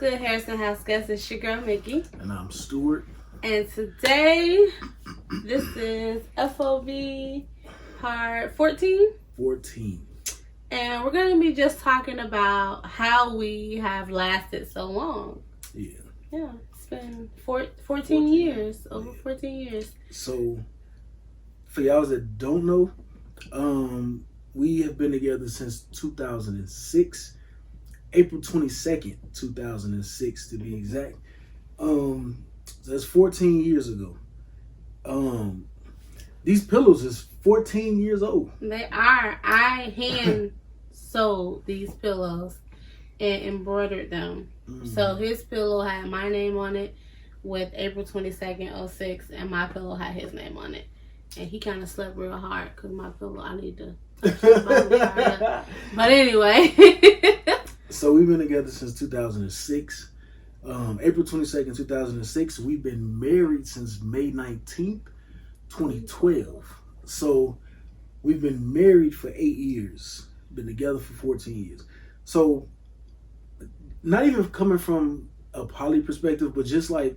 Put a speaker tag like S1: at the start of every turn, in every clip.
S1: good, Harrison House guests? It's your girl, Mickey.
S2: And I'm Stuart.
S1: And today, this is FOB part 14.
S2: 14.
S1: And we're going to be just talking about how we have lasted so long.
S2: Yeah.
S1: Yeah, it's been 14 years, over 14 years.
S2: So, for y'all that don't know, we have been together since 2006. April 22nd, 2006 to be exact. So that's 14 years ago. These pillows is 14 years old.
S1: They are. I hand sewed these pillows and embroidered them. So his pillow had my name on it with April 22nd, 06, and my pillow had his name on it. And he kind of slept real hard because my pillow, I need to but anyway.
S2: So we've been together since 2006. April 22nd, 2006. We've been married since May 19th, 2012. So we've been married for 8 years. Been together for 14 years. So not even coming from a poly perspective, but just a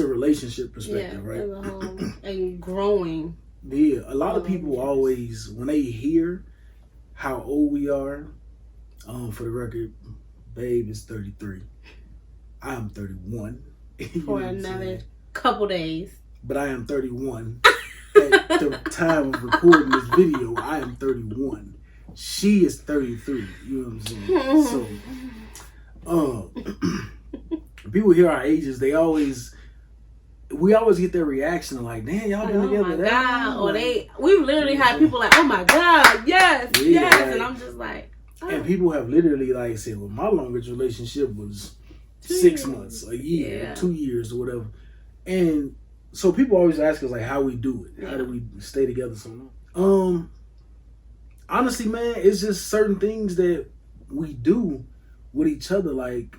S2: relationship perspective, right?
S1: As a whole, and growing.
S2: Yeah, a lot of people always, when they hear how old we are, for the record, babe is 33. I'm 31.
S1: For another couple days.
S2: But I am 31. At the time of recording this video, I am 31. She is 33. You know what I'm saying? So, people hear our ages, we always get their reaction like, damn, y'all been together that long.
S1: We've literally had people like, oh my God, yes, yes. Like, and I'm just like, oh.
S2: And people have literally like said, well, my longest relationship was 6 months, a year, 2 years or whatever. And so people always ask us like how we do it. How do we stay together so long? Honestly, man, it's just certain things that we do with each other. Like,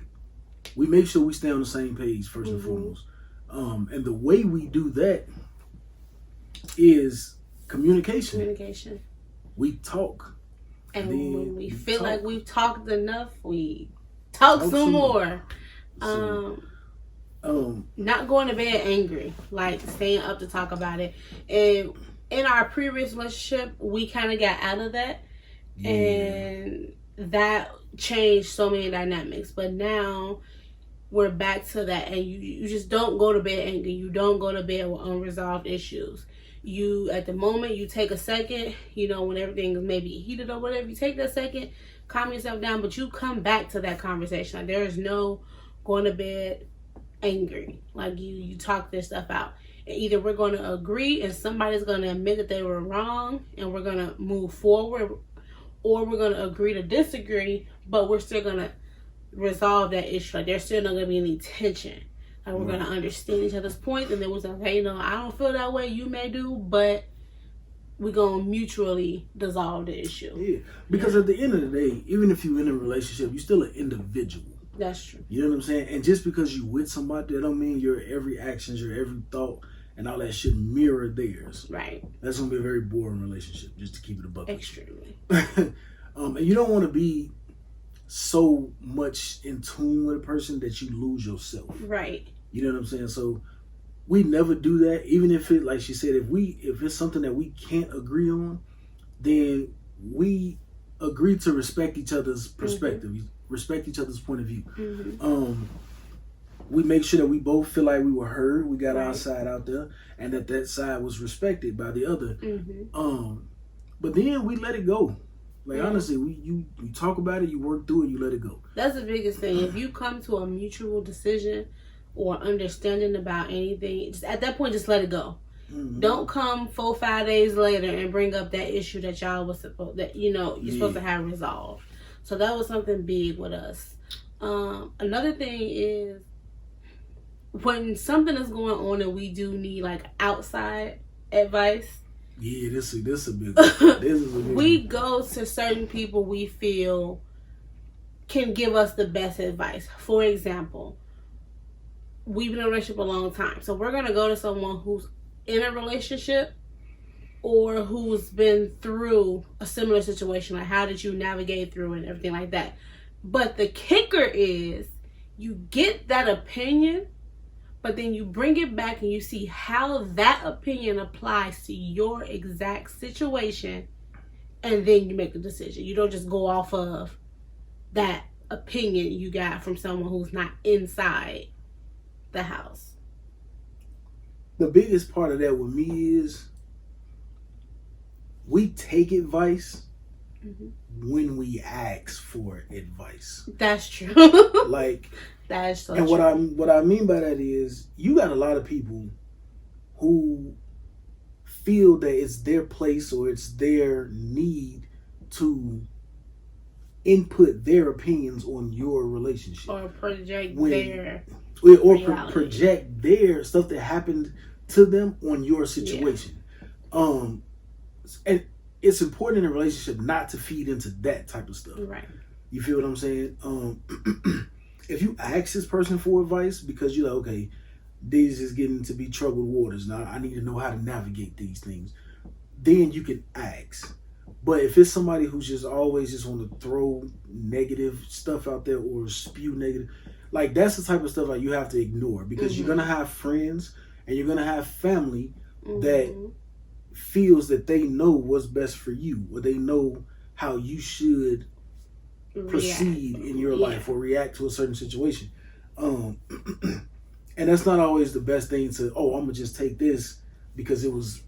S2: we make sure we stay on the same page first and foremost. And the way we do that is communication. We talk.
S1: And when we feel like we've talked enough, we talk some more. Not going to bed angry, like staying up to talk about it. And in our previous relationship, we kind of got out of that. Yeah. And that changed so many dynamics. But now we're back to that, and you just don't go to bed angry. You don't go to bed with unresolved issues. You, at the moment, you take a second, when everything is maybe heated or whatever, you take that second, calm yourself down, but you come back to that conversation. Like, there is no going to bed angry. Like, you talk this stuff out. And either we're going to agree and somebody's going to admit that they were wrong and we're going to move forward, or we're going to agree to disagree, but we're still going to resolve that issue. Like, there's still not going to be any tension. Like, we're going to understand each other's points, and then we'll say, hey, I don't feel that way, you may do, but we're going to mutually dissolve the issue.
S2: Yeah, because at the end of the day, even if you're in a relationship, you're still an individual.
S1: That's true.
S2: You know what I'm saying? And just because you're with somebody, that don't mean your every action, your every thought, and all that shit mirror theirs.
S1: Right.
S2: That's going to be a very boring relationship, just to keep it a buck.
S1: Extremely.
S2: And you don't want to be so much in tune with a person that you lose yourself.
S1: Right.
S2: You know what I'm saying? So we never do that. Even if it, like she said, if it's something that we can't agree on, then we agree to respect each other's perspective, respect each other's point of view. We make sure that we both feel like we were heard, we got our side out there, and that side was respected by the other. But then we let it go. Like, honestly, you talk about it, you work through it, you let it go.
S1: That's the biggest thing. If you come to a mutual decision or understanding about anything, at that point, just let it go. Don't come 4-5 days later and bring up that issue that y'all was supposed to have resolved. So that was something big with us. Another thing is, when something is going on and we do need like outside advice.
S2: Yeah, this is a big one.
S1: We go to certain people we feel can give us the best advice. For example, we've been in a relationship a long time. So we're going to go to someone who's in a relationship or who's been through a similar situation. Like, how did you navigate through it and everything like that. But the kicker is, you get that opinion, but then you bring it back and you see how that opinion applies to your exact situation, and then you make a decision. You don't just go off of that opinion you got from someone who's not inside the house.
S2: The biggest part of that with me is we take advice when we ask for advice.
S1: That's true.
S2: Like,
S1: that's so
S2: and
S1: true.
S2: what I mean by that is you got a lot of people who feel that it's their place or it's their need to input their opinions on your relationship,
S1: or project
S2: project their stuff that happened to them on your situation. And it's important in a relationship not to feed into that type of stuff.
S1: Right.
S2: You feel what I'm saying? If you ask this person for advice because you're like, okay, this is getting to be troubled waters, now I need to know how to navigate these things, then you can ask. But if it's somebody who's just always just want to throw negative stuff out there or spew negative, like that's the type of stuff like you have to ignore, because you're gonna have friends and you're gonna have family that feels that they know what's best for you, or they know how you should proceed in your life or react to a certain situation. And that's not always the best thing to, I'm gonna just take this because it was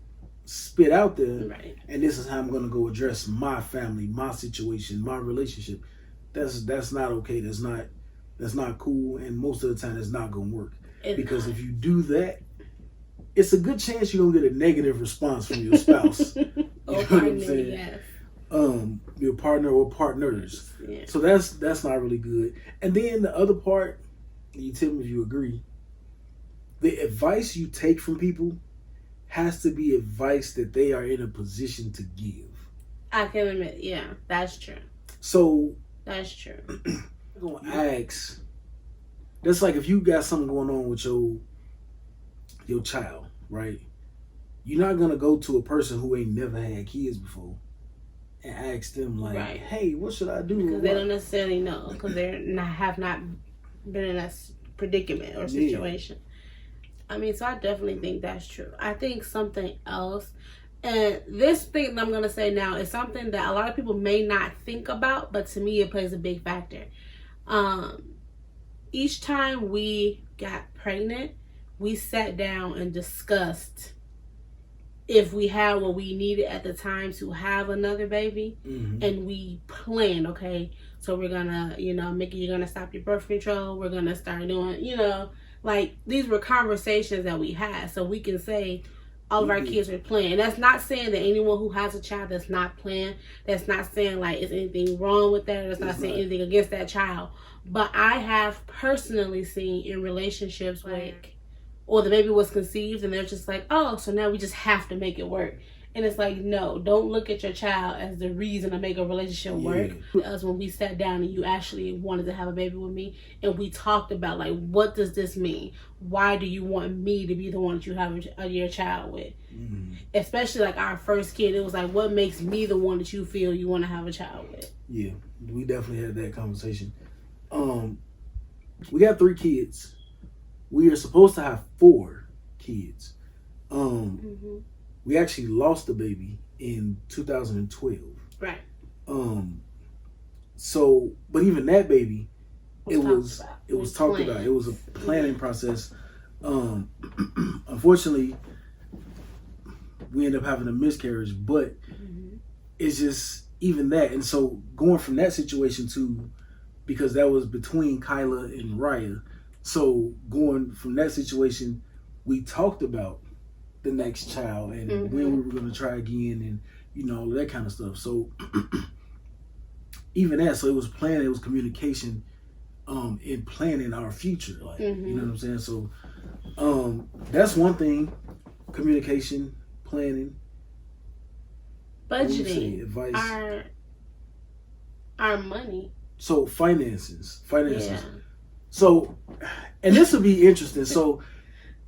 S2: spit out there, and this is how I'm gonna go address my family, my situation, my relationship. That's not okay. That's not cool, and most of the time it's not gonna work. Because if you do that, it's a good chance you're gonna get a negative response from your spouse. You know what I'm saying?
S1: Yes.
S2: Your partner or partners.
S1: Yeah.
S2: So that's not really good. And then the other part, you tell me if you agree, the advice you take from people has to be advice that they are in a position to give.
S1: I can admit, that's true.
S2: So
S1: that's true.
S2: I'm gonna ask. That's like if you got something going on with your child, right? You're not gonna go to a person who ain't never had kids before and ask them like, "Hey, what should I do?"
S1: Because they don't necessarily know, because have not been in that predicament or situation. I mean, so I definitely think that's true. I think something else, and this thing that I'm going to say now is something that a lot of people may not think about, but to me it plays a big factor. Each time we got pregnant, we sat down and discussed if we had what we needed at the time to have another baby. And we planned, okay, so we're going to, Mickey, you're going to stop your birth control. We're going to start doing, like, these were conversations that we had, so we can say all of our kids are planned. And that's not saying that anyone who has a child that's not planned, that's not saying like is anything wrong with that, that's not saying anything against that child. But I have personally seen in relationships like, or the baby was conceived and they're just like, oh, so now we just have to make it work. And it's like, no, don't look at your child as the reason to make a relationship work. Us, when we sat down and you actually wanted to have a baby with me, and we talked about like, what does this mean? Why do you want me to be the one that you have your child with? Especially like our first kid, it was like, what makes me the one that you feel you want to have a child with? Yeah,
S2: we definitely had that conversation. We got 3 kids. We are supposed to have 4 kids. We actually lost the baby in 2012.
S1: Right.
S2: So, but even that baby, it was talked
S1: planned.
S2: about. It was a planning process. Unfortunately, we ended up having a miscarriage, but it's just even that. And so going from that situation to, because that was between Kyla and Raya. So going from that situation, we talked about the next child and when we were going to try again and all of that kind of stuff. So even that, so it was planning, it was communication in planning our future, like you know what I'm saying. So that's one thing: communication, planning,
S1: budgeting,
S2: advice,
S1: our money.
S2: So finances. Yeah. So, and this will be interesting. So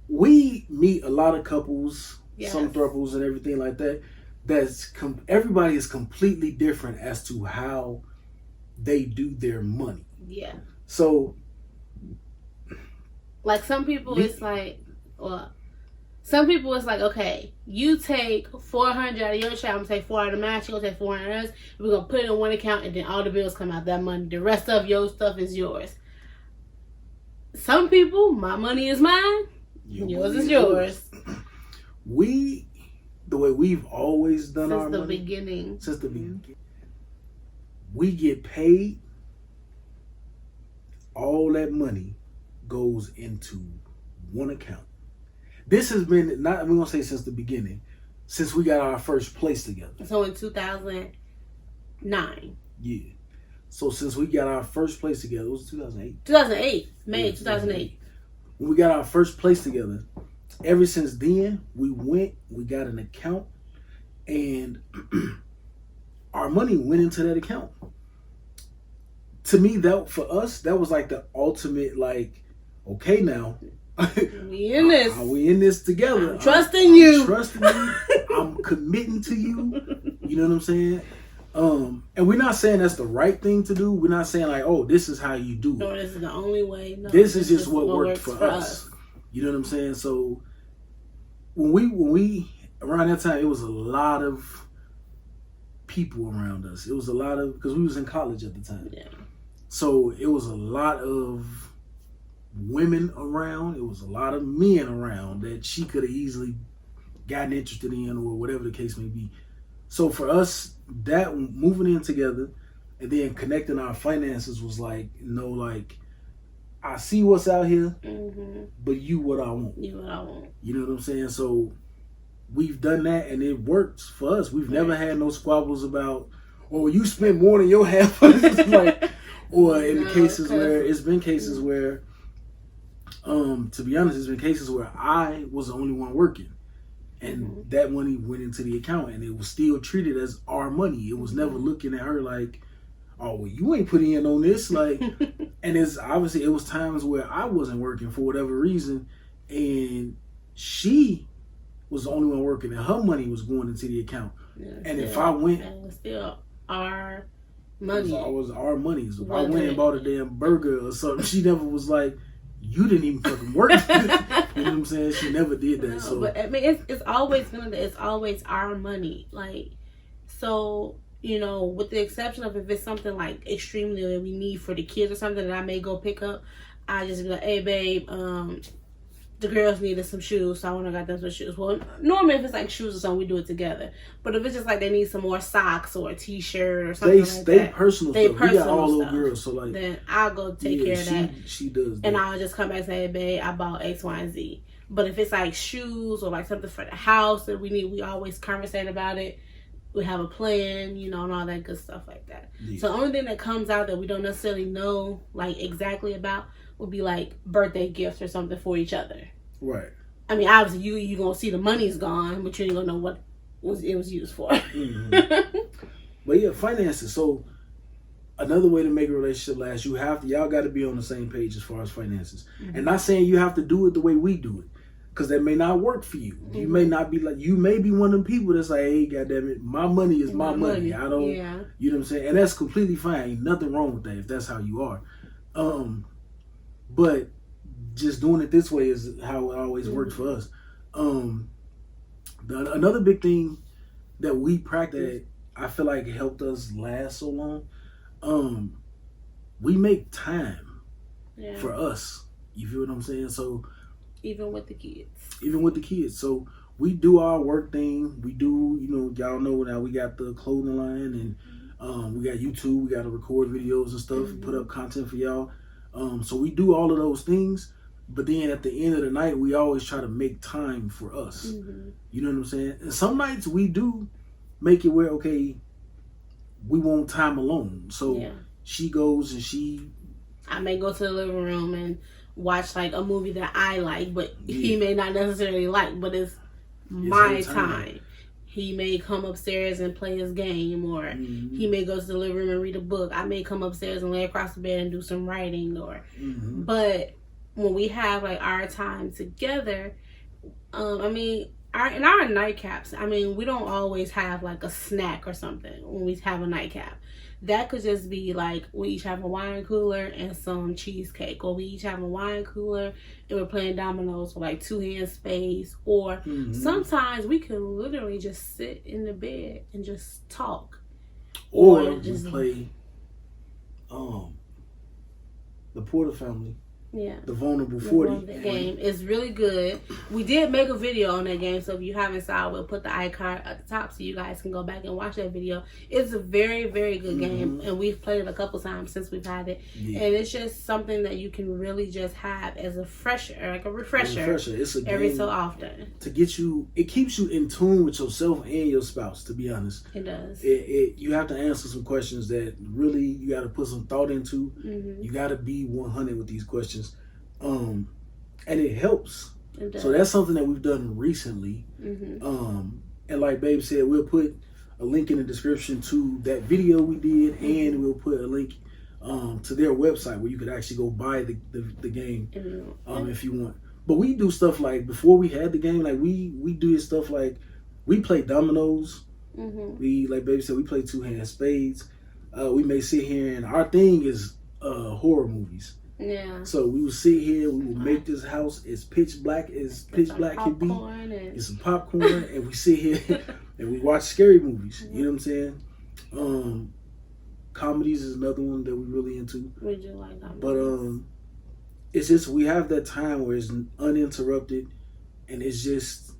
S2: we meet a lot of couples, some thruples and everything like that. Everybody is completely different as to how they do their money.
S1: Yeah.
S2: So
S1: Like some people, it's like, well, some people it's like, okay, you take $400 out of your check, I'm gonna take $400 out of mine, she gonna take $400 out of us. We're gonna put it in one account, and then all the bills come out that money. The rest of your stuff is yours. Some people, my money is mine, yours is yours.
S2: The way we've always done our money since the beginning, we get paid. All that money goes into one account. This has been, not, we're going to say since the beginning, since we got our first place together.
S1: So in 2009.
S2: Yeah. So since we got our first place together, it was 2008.
S1: 2008. May 2008.
S2: When we got our first place together, ever since then, we got an account, and our money went into that account. To me, for us, that was like the ultimate, like, okay, now
S1: we in this.
S2: We in this together.
S1: I'm trusting you.
S2: I'm committing to you. You know what I'm saying? And we're not saying that's the right thing to do. We're not saying like, oh, this is how you do it.
S1: No, this is the only way. No,
S2: this is just what worked for us. You know what I'm saying? So when we around that time, it was a lot of people around us. It was a lot of, because we was in college at the time. Yeah. So it was a lot of women around. It was a lot of men around that she could have easily gotten interested in, or whatever the case may be. So for us, that moving in together and then connecting our finances was like, like, I see what's out here, but you what I want. You what I want. You know what I'm saying? So we've done that, and it works for us. We've never had no squabbles about, oh, you spent more than your half. Like, or in the cases where it's been cases where, to be honest, it's been cases where I was the only one working, and that money went into the account, and it was still treated as our money. It was never looking at her like, oh, well, you ain't putting in on this, like. And it's obviously, it was times where I wasn't working for whatever reason, and she was the only one working, and her money was going into the account. Yeah, and if I went,
S1: it was still our money.
S2: It was our money. So if I went and bought a damn burger or something, she never was like, you didn't even fucking work. You know what I'm saying? She never did that. No, so,
S1: but I mean, it's always our money. Like, so, you know, with the exception of if it's something like extremely that we need for the kids or something that I may go pick up, I just be like, hey babe, the girls needed some shoes, so I went and got them some shoes. Well, normally if it's like shoes or something, we do it together. But if it's just like they need some more socks or a t-shirt or something like that,
S2: they personal stuff. We got all little girls, so like,
S1: then I'll go take care of that.
S2: She does that.
S1: And I'll just come back and say, hey babe, I bought X, Y, and Z. But if it's like shoes or like something for the house that we need, we always conversate about it. We have a plan, you know, and all that good stuff like that. Yeah. So the only thing that comes out that we don't necessarily know like exactly about would be like birthday gifts or something for each other.
S2: Right.
S1: I mean, obviously you gonna see the money's gone, but you ain't gonna know what it was used for.
S2: But yeah, finances. So another way to make a relationship last, y'all got to be on the same page as far as finances. And not saying you have to do it the way we do it, because that may not work for you. You may not be like, you may be one of them people that's like, hey, goddamn it, my money is my money. I don't, you know what I'm saying? And that's completely fine. Ain't nothing wrong with that if that's how you are. But just doing it this way is how it always worked for us. Another big thing that we practice, I feel like it helped us last so long. We make time for us. You feel what I'm saying? So
S1: even with the kids. So we do our work thing. We do, you know, y'all know now we got the clothing line, and we got YouTube. We got to record videos and stuff, put up content for y'all. So we do all of those things. But then at the end of the night, we always try to make time for us. You know what I'm saying? And some nights we do make it where, okay, we want time alone. So she goes and I may go to the living room and watch like a movie that I like, but he may not necessarily like, but it's my time. He may come upstairs and play his game, or he may go to the living room and read a book. I may come upstairs and lay across the bed and do some writing, or but when we have like our time together, I mean, in our nightcaps, I mean, we don't always have like a snack or something when we have a nightcap. That could just be like we each have a wine cooler and some cheesecake, or we each have a wine cooler and we're playing dominoes for like 2-hand spades, or sometimes we can literally just sit in the bed and just talk,
S2: or just play the Porter Family.
S1: Yeah,
S2: the Vulnerable 40
S1: game is really good. We did make a video on that game, so if you haven't saw it, we'll put the icon at the top so you guys can go back and watch that video. It's a very, very good game, and we've played it a couple times since we've had it. And it's just something that you can really just have as a refresher.
S2: It's a game
S1: every so often
S2: to get you. It keeps you in tune with yourself and your spouse. To be honest,
S1: it does.
S2: You have to answer some questions that really you got to put some thought into. You got to be 100 with these questions. And it helps. So that's something that we've done recently. And like Babe said, we'll put a link in the description to that video we did, and we'll put a link to their website where you could actually go buy the game if you want. But we do stuff like, before we had the game, like we do stuff like we play dominoes. We, like Babe said, we play 2-hand spades. We may sit here, and our thing is horror movies.
S1: Yeah.
S2: So we will sit here, we will make this house as pitch black can be. Get some popcorn, and we sit here and we watch scary movies. You know what I'm saying? Comedies is another one that we're really into.
S1: We do like that.
S2: But it's just, we have that time where it's uninterrupted, and it's just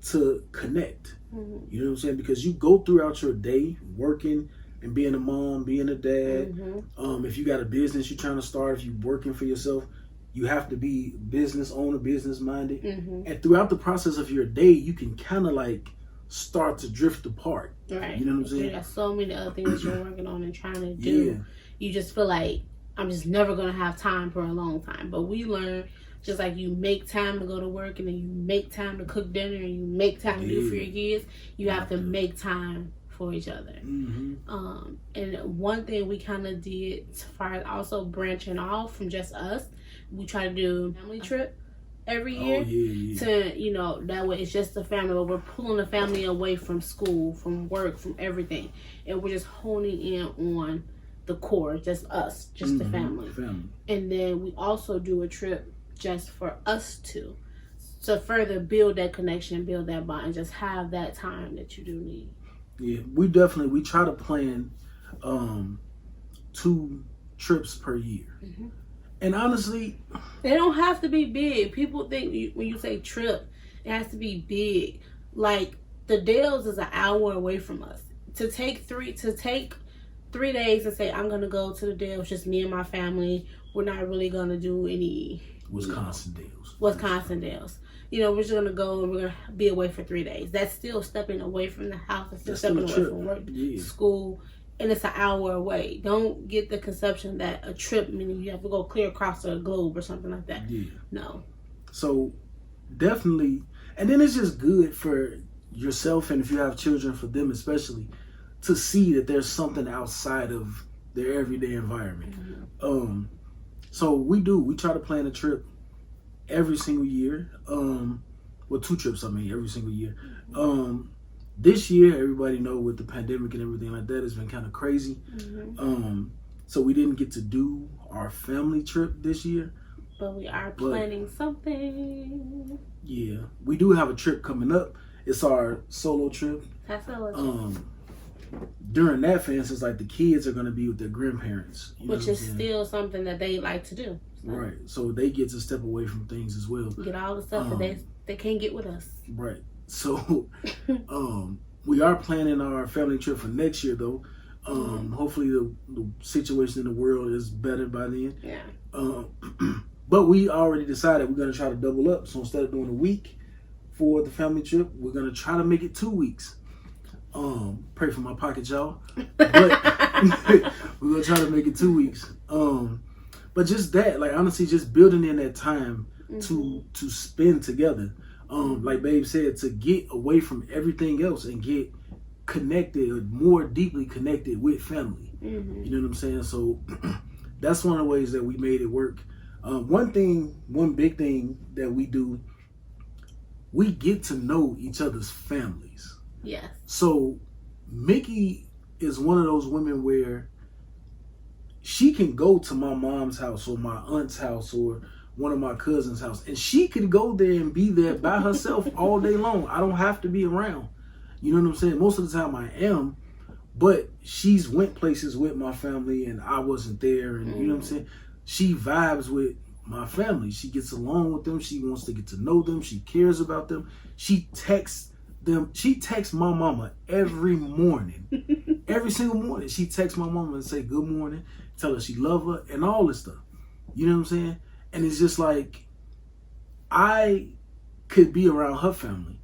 S2: to connect. You know what I'm saying? Because you go throughout your day working and being a mom, being a dad. If you got a business you're trying to start, if you're working for yourself, you have to be business owner, business minded. And throughout the process of your day, you can kind of like start to drift apart.
S1: Right.
S2: You know what I'm saying?
S1: You got so many other things you're working on and trying to do. Yeah. You just feel like, I'm just never going to have time for a long time. But we learn, just like you make time to go to work, and then you make time to cook dinner, and you make time to do for your kids, you have to make time for each other. And one thing we kind of did, as far as also branching off from just us, we try to do a family trip every year. To, you know, that way it's just the family, but we're pulling the family away from school, from work, from everything, and we're just honing in on the core, just us, just the family. And then we also do a trip just for us two, to further build that connection, build that bond, and just have that time that you do need.
S2: Yeah, we try to plan 2 trips per year. And honestly,
S1: they don't have to be big. People think when you say trip, it has to be big. Like, the Dells is an hour away from us. To take 3 days and say, I'm gonna go to the Dells, just me and my family, we're not really gonna do any Wisconsin Dells. You know, we're just gonna go and we're gonna be away for 3 days. That's still stepping away from the house. That's still stepping away from work, school, and it's an hour away. Don't get the conception that a trip meaning you have to go clear across the globe or something like that. No.
S2: So definitely, and then it's just good for yourself, and if you have children, for them especially, to see that there's something outside of their everyday environment. So we try to plan a trip every single year. Well, 2 trips, every single year. This year, everybody know, with the pandemic and everything like that, it's been kind of crazy. So we didn't get to do our family trip this year.
S1: But we are planning something.
S2: Yeah, we do have a trip coming up. It's our solo trip. During that, for instance, like, the kids are going to be with their grandparents.
S1: Which is still something that they like to do. So.
S2: Right. So they get to step away from things as well.
S1: Get all the stuff that they can't get with us.
S2: Right. So we are planning our family trip for next year, though. Hopefully the situation in the world is better by then.
S1: Yeah.
S2: But we already decided we're going to try to double up. So instead of doing a week for the family trip, we're going to try to make it 2 weeks. Pray for my pocket, y'all. But we're going to try to make it 2 weeks. But just that, like, honestly, just building in that time to spend together. Like Babe said, to get away from everything else and get connected, more deeply connected with family. You know what I'm saying? So that's one of the ways that we made it work. One big thing that we do, we get to know each other's families.
S1: Yes.
S2: So Mickey is one of those women where she can go to my mom's house or my aunt's house or one of my cousin's house, and she can go there and be there by herself all day long. I don't have to be around. You know what I'm saying? Most of the time I am, but she's went places with my family and I wasn't there, and you know what I'm saying? She vibes with my family. She gets along with them. She wants to get to know them. She cares about them. She texts them. She texts my mama every morning. Every single morning. She texts my mama and say good morning, tell her she love her, and all this stuff. You know what I'm saying? And it's just like, I could be around her family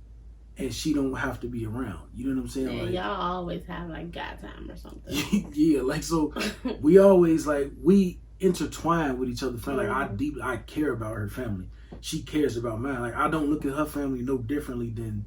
S2: and she don't have to be around. You know what I'm saying?
S1: Yeah,
S2: like,
S1: y'all always have like God time or something.
S2: Yeah, like, so we always like, we intertwine with each other. Like, I care about her family. She cares about mine. Like, I don't look at her family no differently than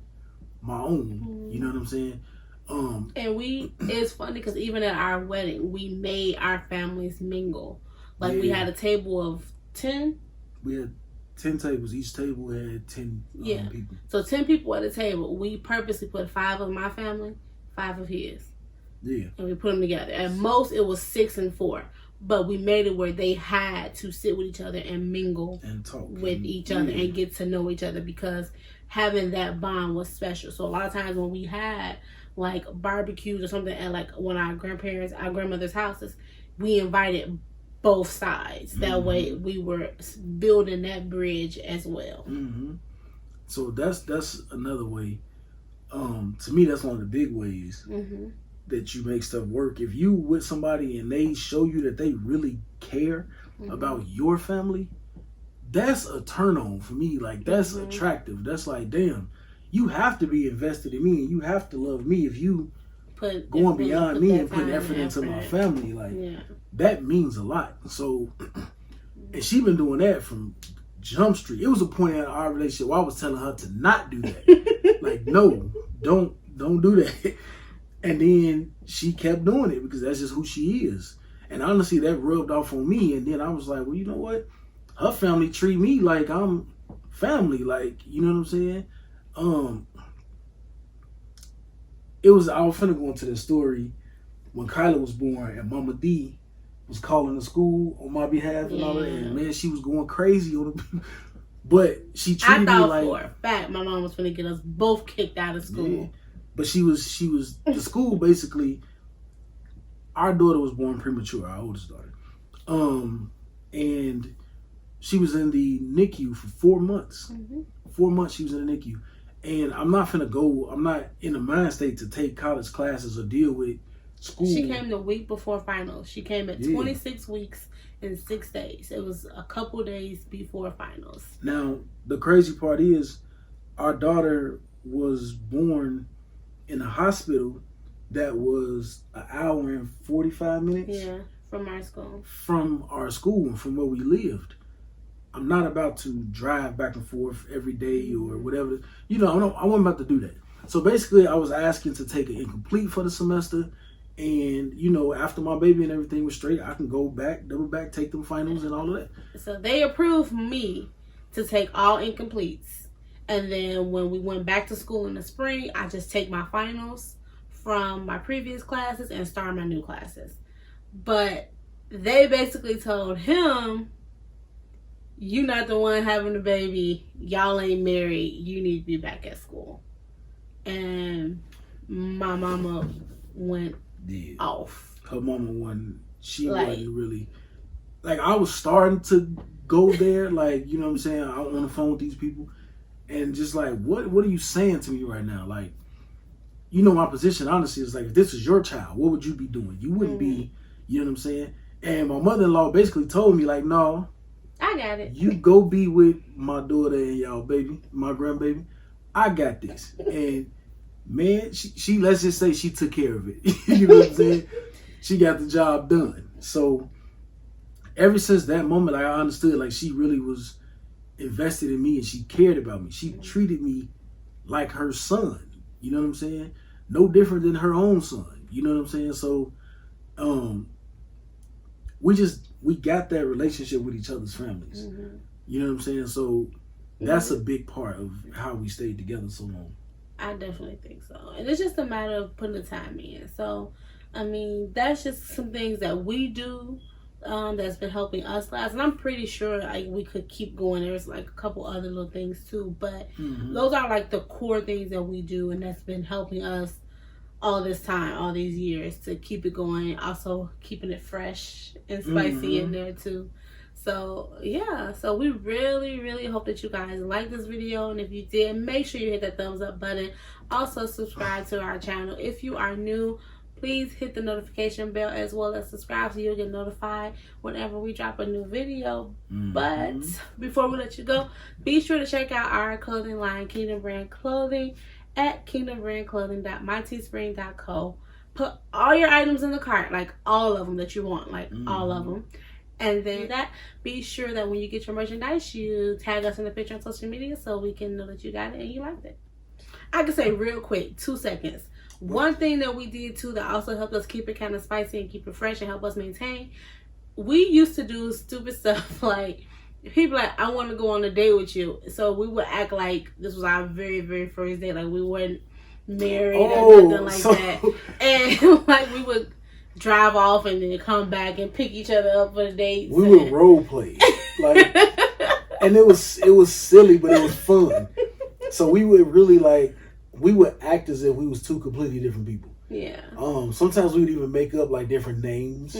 S2: my own. You know what I'm saying? And
S1: it's funny because even at our wedding, we made our families mingle. Like, we had a table of 10.
S2: We had 10 tables. Each table had 10 people.
S1: So 10 people at a table. We purposely put 5 of my family, 5 of his.
S2: Yeah.
S1: And we put them together. At most, it was 6 and 4. But we made it where they had to sit with each other and mingle
S2: and talk
S1: with each other and get to know each other, because having that bond was special. So a lot of times when we had like barbecues or something at like one of our grandmother's houses, we invited both sides. That way we were building that bridge as well.
S2: So that's another way. To me, that's one of the big ways that you make stuff work. If you with somebody and they show you that they really care about your family, that's a turn on for me. Like, that's attractive. That's like, damn, you have to be invested in me and you have to love me if you going beyond me and putting effort into my family. Like, that means a lot. So, and she been doing that from Jump Street. It was a point in our relationship where I was telling her to not do that. Like, no, don't do that. And then she kept doing it because that's just who she is. And honestly, that rubbed off on me. And then I was like, well, you know what? Her family treat me like I'm family. Like, you know what I'm saying? I was finna go into the story when Kyla was born and Mama D was calling the school on my behalf and all that. And man, she was going crazy on the but she treated me like,
S1: for a fact my mom was finna get us both kicked out of school.
S2: Yeah. But she was the school basically. Our daughter was born premature, our oldest daughter, and she was in the NICU for 4 months. 4 months she was in the NICU, and I'm not in the mind state to take college classes or deal with school.
S1: She came the week before finals. She came at 26 weeks and 6 days. It was a couple days before finals.
S2: Now the crazy part is, our daughter was born in a hospital that was an hour and 45 minutes.
S1: Yeah, from our school.
S2: From our school and from where we lived. I'm not about to drive back and forth every day or whatever. You know, I wasn't about to do that. So basically, I was asking to take an incomplete for the semester. And, you know, after my baby and everything was straight, I can go back, double back, take them finals and all of that.
S1: So they approved me to take all incompletes. And then when we went back to school in the spring, I just take my finals from my previous classes and start my new classes. But they basically told him, you not the one having the baby. Y'all ain't married. You need to be back at school. And my mama went off.
S2: Her mama wasn't really, like, I was starting to go there, like, you know what I'm saying? I on the phone with these people. And just like, what are you saying to me right now? Like, you know, my position, honestly, is like, if this was your child, what would you be doing? You wouldn't be, you know what I'm saying? And my mother-in-law basically told me, like, no,
S1: I got it.
S2: You go be with my daughter and y'all baby, my grandbaby. I got this. And man, she let's just say she took care of it. You know what I'm saying? She got the job done. So ever since that moment, like, I understood, like, she really was invested in me and she cared about me. She treated me like her son. You know what I'm saying? No different than her own son. You know what I'm saying? So we got that relationship with each other's families. You know what I'm saying? So That's a big part of how we stayed together so long.
S1: I definitely think so. And it's just a matter of putting the time in. So, I mean, that's just some things that we do that's been helping us last. And I'm pretty sure like we could keep going. There's like a couple other little things too. But those are like the core things that we do. And that's been helping us all this time, all these years to keep it going. Also keeping it fresh and spicy in there too. So, yeah. So, we really, really hope that you guys like this video. And if you did, make sure you hit that thumbs up button. Also, subscribe to our channel. If you are new, please hit the notification bell as well as subscribe so you'll get notified whenever we drop a new video. But before we let you go, be sure to check out our clothing line, Kingdom Brand Clothing, at kingdombrandclothing.myteespring.co. Put all your items in the cart, like all of them that you want, like all of them. And then be sure that when you get your merchandise, you tag us in the picture on social media so we can know that you got it and you liked it. I can say real quick, 2 seconds. One thing that we did too that also helped us keep it kind of spicy and keep it fresh and help us maintain. We used to do stupid stuff like people like, I want to go on a date with you. So we would act like this was our very, very first date. Like we weren't married or nothing like that. And like we would drive off and then come back and pick each other up for the date.
S2: We would role play, like, and it was silly, but it was fun. So we would really we would act as if we was two completely different people.
S1: Yeah.
S2: Sometimes we would even make up like different names.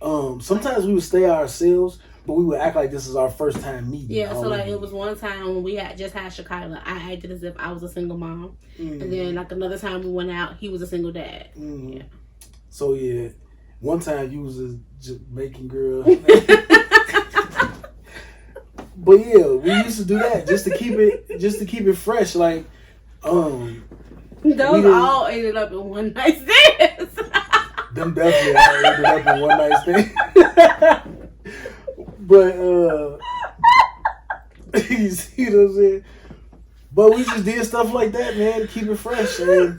S2: Sometimes we would stay ourselves, but we would act like this is our first time meeting.
S1: Yeah. So like it was one time when we had just had Chicago, I acted as if I was a single mom, and then like another time we went out, he was a single dad. Yeah.
S2: So yeah, one time you was a Jamaican girl. But yeah, we used to do that just to keep it fresh. Like,
S1: those all ended up in one night stands.
S2: Them definitely all ended up in one night stand. But you see what I'm saying? But we just did stuff like that, man, to keep it fresh. And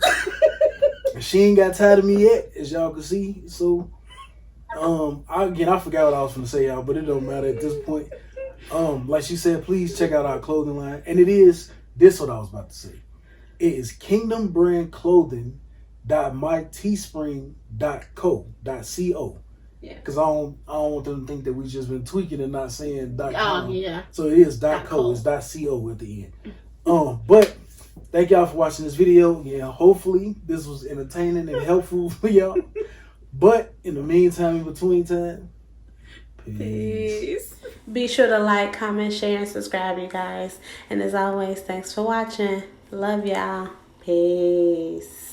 S2: she ain't got tired of me yet, as y'all can see. So, I forgot what I was going to say, y'all, but it don't matter at this point. Like she said, please check out our clothing line. And this what I was about to say. It is kingdombrandclothing.myteespring.co. Yeah. Because I don't want them to think that we just been tweaking and not saying .com. Yeah. So it is .co. It's .co at the end. But thank y'all for watching this video. Yeah, hopefully this was entertaining and helpful for y'all. But in the meantime, in between time, peace.
S1: Be sure to like, comment, share, and subscribe, you guys. And as always, thanks for watching. Love y'all. Peace.